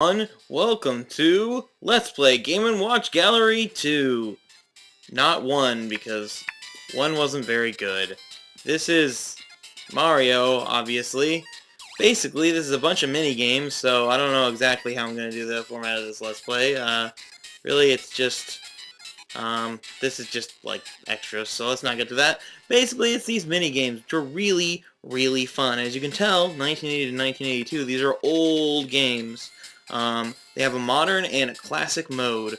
Welcome to Let's Play Game & Watch Gallery 2. Not 1, because 1 wasn't very good. This is Mario, obviously. Basically, this is a bunch of mini-games, so I don't know exactly how I'm going to do the format of this Let's Play. Really, it's just... this is just, like, extras, so let's not get to that. Basically, it's these mini-games, which are really, really fun. As you can tell, 1980 to 1982, these are old games. They have a modern and a classic mode.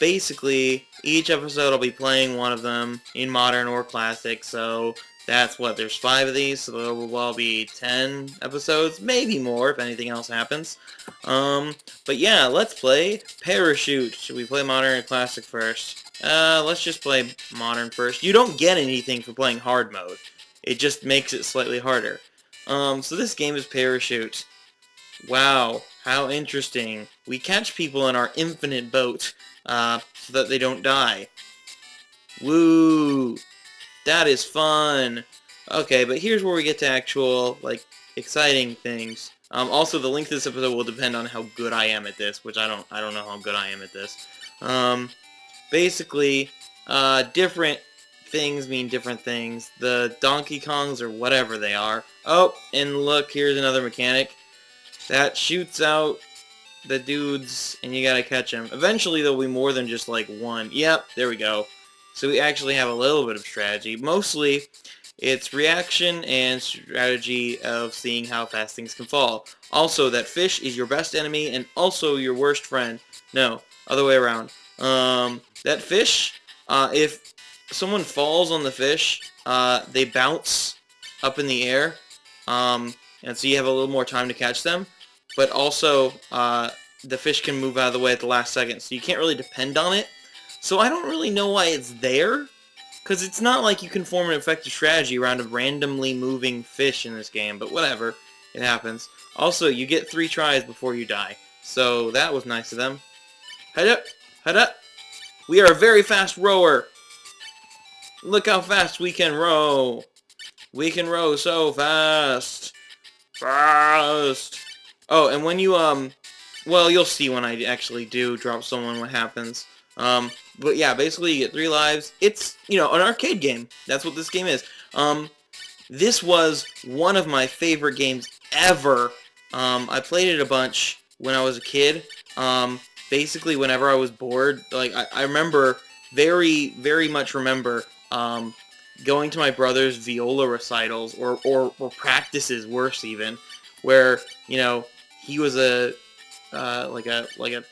Basically, each episode I'll be playing one of them in modern or classic, so that's what, there's 5 of these, so there will all be 10 episodes, maybe more if anything else happens. But yeah, let's play Parachute. Should we play modern or classic first? Let's just play modern first. You don't get anything for playing hard mode. It just makes it slightly harder. So this game is Parachute. Wow, how interesting. We catch people in our infinite boat, so that they don't die. Woo! That is fun! Okay, but here's where we get to actual, like, exciting things. Also, the length of this episode will depend on how good I am at this, which I don't know how good I am at this. Basically, different things mean different things. The Donkey Kongs, or whatever they are. Oh, and look, here's another mechanic that shoots out the dudes, and you gotta catch them. Eventually, there'll be more than just, like, one. Yep, there we go. So we actually have a little bit of strategy. Mostly, it's reaction and strategy of seeing how fast things can fall. Also, that fish is your best enemy and also your worst friend. No, other way around. That fish, if someone falls on the fish, they bounce up in the air, and so you have a little more time to catch them. But also, the fish can move out of the way at the last second, so you can't really depend on it. So I don't really know why it's there, because it's not like you can form an effective strategy around a randomly moving fish in this game, but whatever, it happens. Also, you get 3 tries before you die, so that was nice of them. Head up! Head up! We are a very fast rower! Look how fast we can row! We can row so fast! Fast! Oh, and when you, well, you'll see when I actually do drop someone what happens. But yeah, basically you get 3 lives. It's, an arcade game. That's what this game is. This was one of my favorite games ever. I played it a bunch when I was a kid. Basically, whenever I was bored, like, I remember, very, very much remember, going to my brother's viola recitals, or practices, worse even, where, he was like a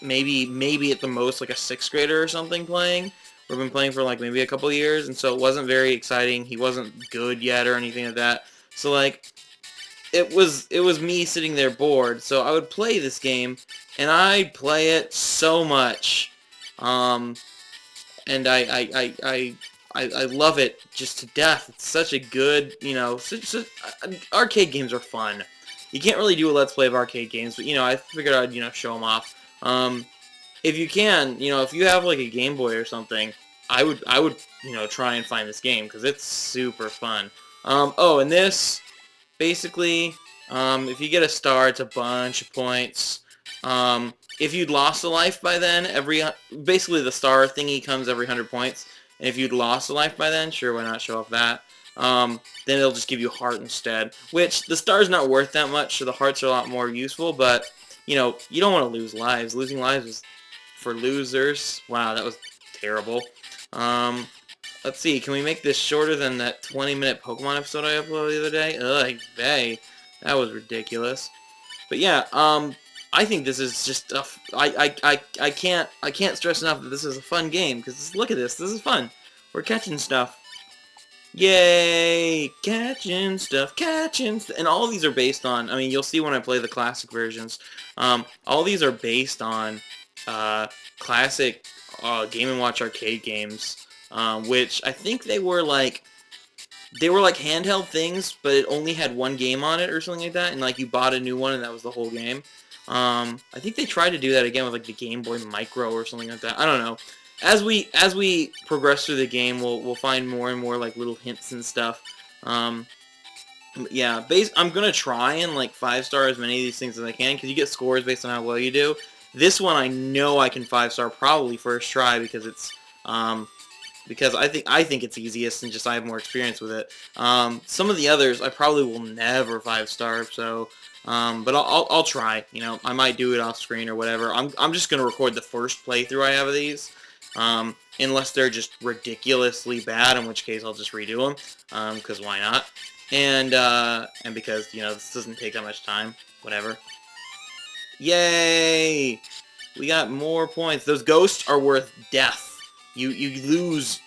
maybe at the most like a 6th grader or something playing. We've been playing for like maybe a couple years, and so it wasn't very exciting. He wasn't good yet or anything like that. So like it was me sitting there bored. So I would play this game, and I'd play it so much, and I love it just to death. It's such a good, arcade games are fun. You can't really do a Let's Play of arcade games, but, I figured I'd, show them off. If you can, if you have, like, a Game Boy or something, I would, try and find this game, because it's super fun. Oh, and this, basically, if you get a star, it's a bunch of points. If you'd lost a life by then, basically the star thingy comes every 100 points, and if you'd lost a life by then, sure, why not show off that? Then it'll just give you heart instead, which the star's not worth that much, so the hearts are a lot more useful, but, you don't want to lose lives. Losing lives is for losers. Wow, that was terrible. Let's see, can we make this shorter than that 20-minute Pokemon episode I uploaded the other day? Ugh, hey, that was ridiculous. But yeah, I think this is just I can't stress enough that this is a fun game, because look at this is fun. We're catching stuff. Yay! Catching stuff, and all these are based on, I mean, you'll see when I play the classic versions, all these are based on, classic, Game & Watch arcade games, which I think they were like handheld things, but it only had one game on it or something like that, and like you bought a new one and that was the whole game. I think they tried to do that again with like the Game Boy Micro or something like that. I don't know. As we progress through the game, we'll find more and more like little hints and stuff. Yeah, I'm gonna try and like 5-star as many of these things as I can because you get scores based on how well you do. This one I know I can 5-star probably first try because it's because I think it's easiest and just I have more experience with it. Some of the others I probably will never 5-star, so but I'll try. You know, I might do it off screen or whatever. I'm just gonna record the first playthrough I have of these, unless they're just ridiculously bad, in which case I'll just redo them, because why not? And because you know this doesn't take that much time. Whatever. Yay! We got more points. Those ghosts are worth death. You lose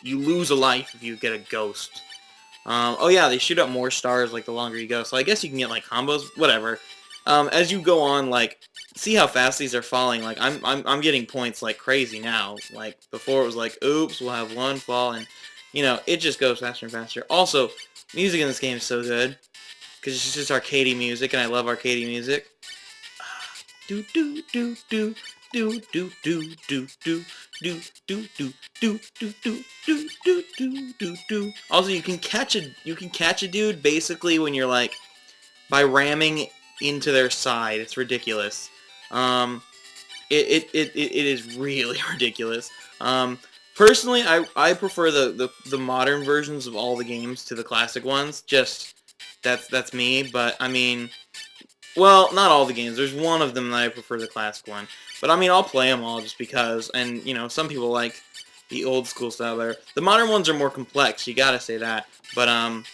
a life if you get a ghost. Oh yeah, they shoot up more stars like the longer you go. So I guess you can get like combos, whatever. As you go on, like see how fast these are falling. Like I'm getting points like crazy now. Like before it was like, oops, we'll have one fall, and you know it just goes faster and faster. Also, music in this game is so good because it's just arcadey music, and I love arcadey music. Do do do do do do do do do do do do do do do do do do do. Also, you can catch a dude basically when you're like by ramming into their side. It's ridiculous. It is really ridiculous. Personally, I prefer the modern versions of all the games to the classic ones. Just that's me, but I mean. Well, not all the games. There's one of them that I prefer the classic one. But I mean, I'll play them all just because. And, you know, some people like the old school style better. The modern ones are more complex, you gotta say that. But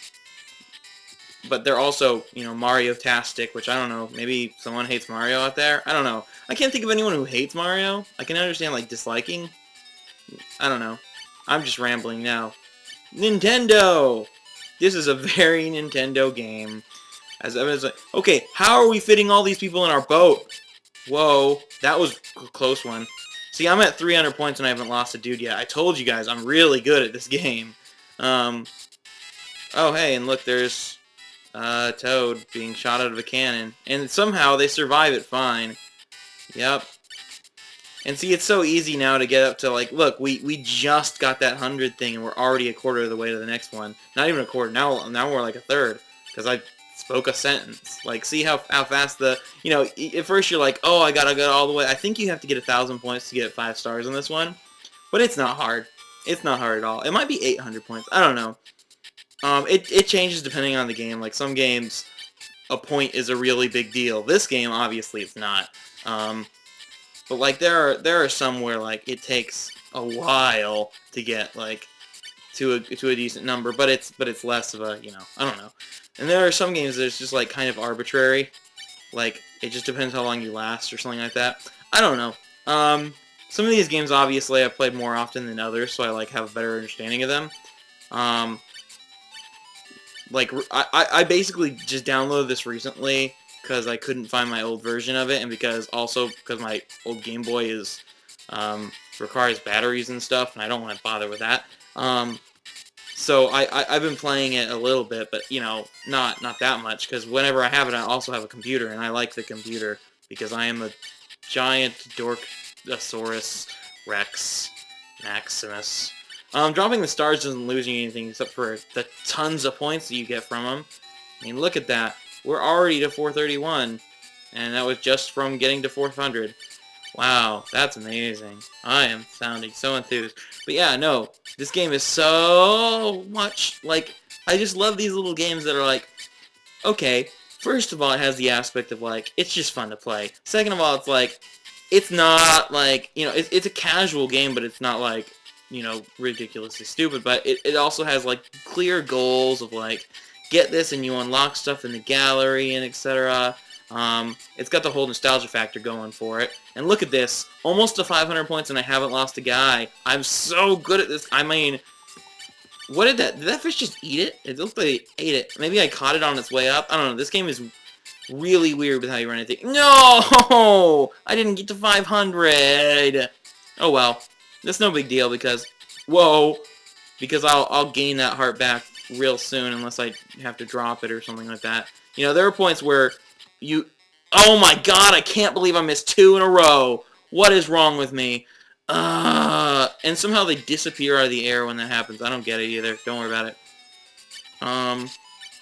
they're also, you know, Mario-tastic, which I don't know. Maybe someone hates Mario out there? I don't know. I can't think of anyone who hates Mario. I can understand, like, disliking. I don't know. I'm just rambling now. Nintendo! This is a very Nintendo game. As evidence, okay, how are we fitting all these people in our boat? Whoa, that was a close one. See, I'm at 300 points and I haven't lost a dude yet. I told you guys, I'm really good at this game. Oh, hey, and look, there's Toad being shot out of a cannon. And somehow they survive it fine. Yep. And see, it's so easy now to get up to, like, look, we just got that 100 thing and we're already a quarter of the way to the next one. Not even a quarter, now we're like a third. Because I spoke a sentence. Like, see how fast the, you know, at first you're like, oh, I gotta go all the way. I think you have to get 1,000 points to get 5 stars on this one. But it's not hard. It's not hard at all. It might be 800 points. I don't know. It changes depending on the game. Like, some games, a point is a really big deal. This game, obviously, it's not. But, like, there are some where, like, it takes a while to get, like, to a decent number, but it's less of a, you know, I don't know. And there are some games that it's just like kind of arbitrary, like it just depends how long you last or something like that. I don't know. Some of these games obviously I've played more often than others, so I like have a better understanding of them. Like I basically just downloaded this recently because I couldn't find my old version of it, and because my old Game Boy is requires batteries and stuff, and I don't want to bother with that. So I've been playing it a little bit, but, you know, not that much, because whenever I have it, I also have a computer, and I like the computer, because I am a giant Dorkosaurus Rex Maximus. Dropping the stars doesn't lose you anything, except for the tons of points that you get from them. I mean, look at that. We're already to 431, and that was just from getting to 400. Wow, that's amazing. I am sounding so enthused. But yeah, no, this game is so much, like, I just love these little games that are like, okay, first of all, it has the aspect of, like, it's just fun to play. Second of all, it's like, it's not, like, you know, it's a casual game, but it's not, like, you know, ridiculously stupid, but it also has, like, clear goals of, like, get this and you unlock stuff in the gallery and etc. It's got the whole nostalgia factor going for it. And look at this. Almost to 500 points and I haven't lost a guy. I'm so good at this. I mean, what did that fish just eat it? It looked like it ate it. Maybe I caught it on its way up. I don't know. This game is really weird with how you run it. No! I didn't get to 500. Oh well. That's no big deal because, whoa, because I'll gain that heart back real soon unless I have to drop it or something like that. You know, there are points where you... Oh my god, I can't believe I missed 2 in a row. What is wrong with me? And somehow they disappear out of the air when that happens. I don't get it either. Don't worry about it.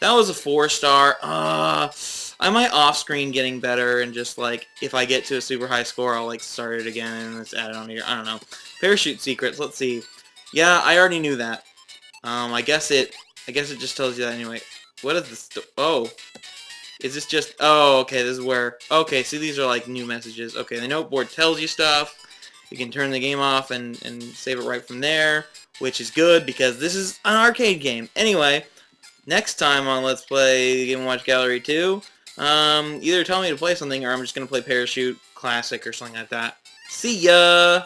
That was a 4-star. I might off-screen getting better and just, like, if I get to a super high score, I'll, like, start it again and let's add it on here. I don't know. Parachute secrets. Let's see. Yeah, I already knew that. I guess it just tells you that anyway. What is this? Oh. Is this just... Oh, okay, this is where... Okay, see, these are, like, new messages. Okay, the noteboard tells you stuff. You can turn the game off and save it right from there, which is good because this is an arcade game. Anyway, next time on Let's Play Game & Watch Gallery 2, either tell me to play something or I'm just going to play Parachute Classic or something like that. See ya!